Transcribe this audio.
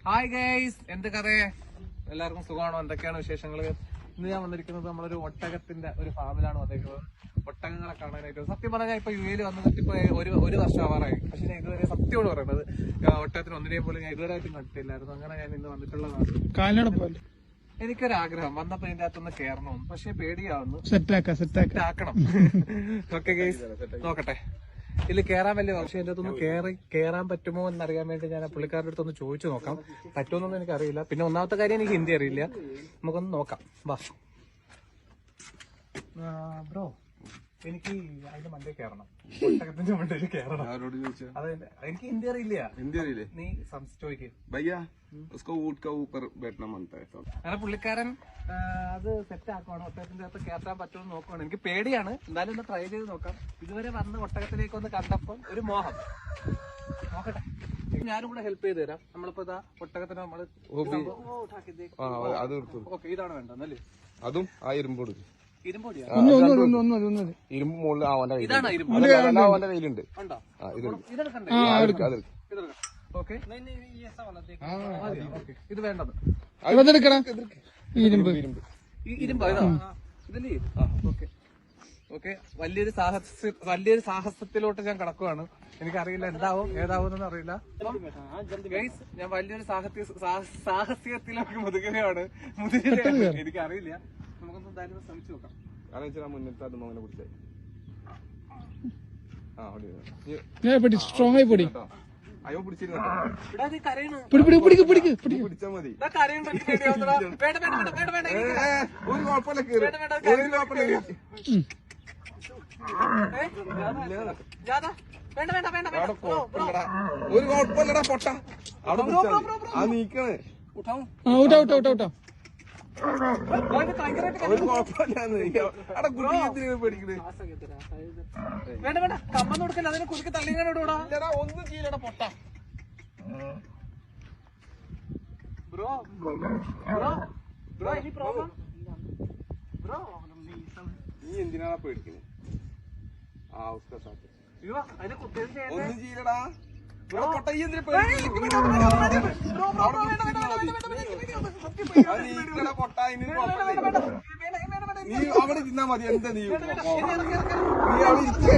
Hi guys, എന്ത് കഥയെ? എല്ലാവർക്കും സുഖമാണോ? എന്തൊക്കെയാണ് വിശേഷങ്ങള്? ഇന്ന് ഞാൻ വന്നിരിക്കുന്നത് നമ്മളൊരു ഒട്ടകത്തിന്റെ ഒരു ഫാമിലാണ് വന്നിരിക്കുന്നത്. ഒട്ടകങ്ങളെ കാണാനായിട്ട്. സത്യം പറഞ്ഞാൽ ഇപ്പൊ യു എയിൽ വന്നിട്ട് ഇപ്പൊ ഒരു വർഷം ആവാറായി. പക്ഷെ ഞാൻ ഇതുവരെ സത്യമാണ് പറയുന്നത്, ഒട്ടകത്തിന് ഒന്നിനെയും പോലും ഞാൻ ഇതുവരെ ആയിട്ടും കണ്ടിട്ടില്ലായിരുന്നു. അങ്ങനെ ഞാൻ ഇന്ന് വന്നിട്ടുള്ളതാണ്. എനിക്കൊരാഗ്രഹം വന്നപ്പോ ഇതിന്റെ അകത്തൊന്ന് കയറണമെന്ന്, പക്ഷെ പേടിയാവുന്നു. സെറ്റ് ആക്കണം. ഓക്കെ ഗൈസ്, നോക്കട്ടെ. ഇതിൽ കയറാൻ വലിയ പക്ഷെ എന്റെ അടുത്തൊന്ന് കയറാൻ പറ്റുമോ എന്നറിയാൻ വേണ്ടി ഞാൻ പുള്ളിക്കാരുടെ അടുത്തൊന്ന് ചോദിച്ചു നോക്കാം. പറ്റുമെന്നൊന്നും എനിക്കറിയില്ല. പിന്നെ ഒന്നാമത്തെ കാര്യം, എനിക്ക് ഹിന്ദി അറിയില്ല. നമുക്കൊന്ന് നോക്കാം. വാ ബ്രോ, എനിക്ക് അതിന്റെ മണ്ടയിൽ കയറണം. ഒട്ടകത്തിന്റെ മണ്ടയിൽ കയറണം. അതെ, എനിക്ക് ഹിന്ദി അറിയില്ല. നീ ചോദിക്കും. അങ്ങനെ പുള്ളിക്കാരൻ അത് സെറ്റ് ആക്കുവാണ്. ഒട്ടകത്തിന്റെ അകത്ത് കയറ്റാൻ പറ്റുമെന്ന് നോക്കുവാണ്. എനിക്ക് പേടിയാണ്, എന്തായാലും ഒന്ന് ട്രൈ ചെയ്ത് നോക്കാം. ഇതുവരെ വന്ന് ഒട്ടകത്തിലേക്ക് ഒന്ന് കണ്ടപ്പോൾ ഒരു മോഹം. നോക്കട്ടെ, ഞാനും കൂടെ ഹെൽപ്പ് ചെയ്ത് തരാം. നമ്മളിപ്പോ ഇതാ ഒട്ടകത്തിന് നമ്മള് ഓക്കെ, ഇതാണ് വേണ്ടല്ലേ? അതും ആ ഇരുമ്പോട് ഇരുമ്പ് മുകളിൽ അവന്റെ കയ്യിലുണ്ട്. ഇത് വേണ്ടത് ഇരുമ്പ് ഇതല്ലേ? ഓക്കെ, വലിയൊരു സാഹസത്തിലോട്ട് ഞാൻ കടക്കുവാണ്. എനിക്കറിയില്ല എന്താവും ഏതാവും അറിയില്ല. ഞാൻ വലിയൊരു സാഹസ്യത്തിലേക്ക് മുതിരുകയാണ്. എനിക്കറിയില്ല. നമുക്കൊന്നും എന്തായാലും ശ്രമിച്ചു നോക്കാം. മുന്നത്തെ അത് മോനെ പിടിച്ചേ. സ്ട്രോങ് ആയി പൊടി. അയ്യോ, പിടിച്ചാ മതി. ഒരു കുഴപ്പമില്ലടാ പൊട്ട. അവിടെ നീക്കണേ. ഒരു കുഴപ്പമില്ല. അവിടെ കുട്ടിയെ പേടിക്കണേ. വേണ്ട, കമ്പം കൊടുക്കല്ല. അതിനെ കുറുക്കി തള്ളിങ്ങാനോടാ. ഒന്നും ചെയ്യില്ലടാ പൊട്ട. Bro any problem? ബ്രോ നീ എന്തിനാണ് പേടിക്കണേ? അതിനെ കുട്ടിയെ ഒന്നും ചെയ്യില്ലടാ. പൊട്ട, ഈ എന്തിനാ നീ അവിടെ തിന്നാ മതി. എന്താ നീ അവിടെ ഇരിക്കേ?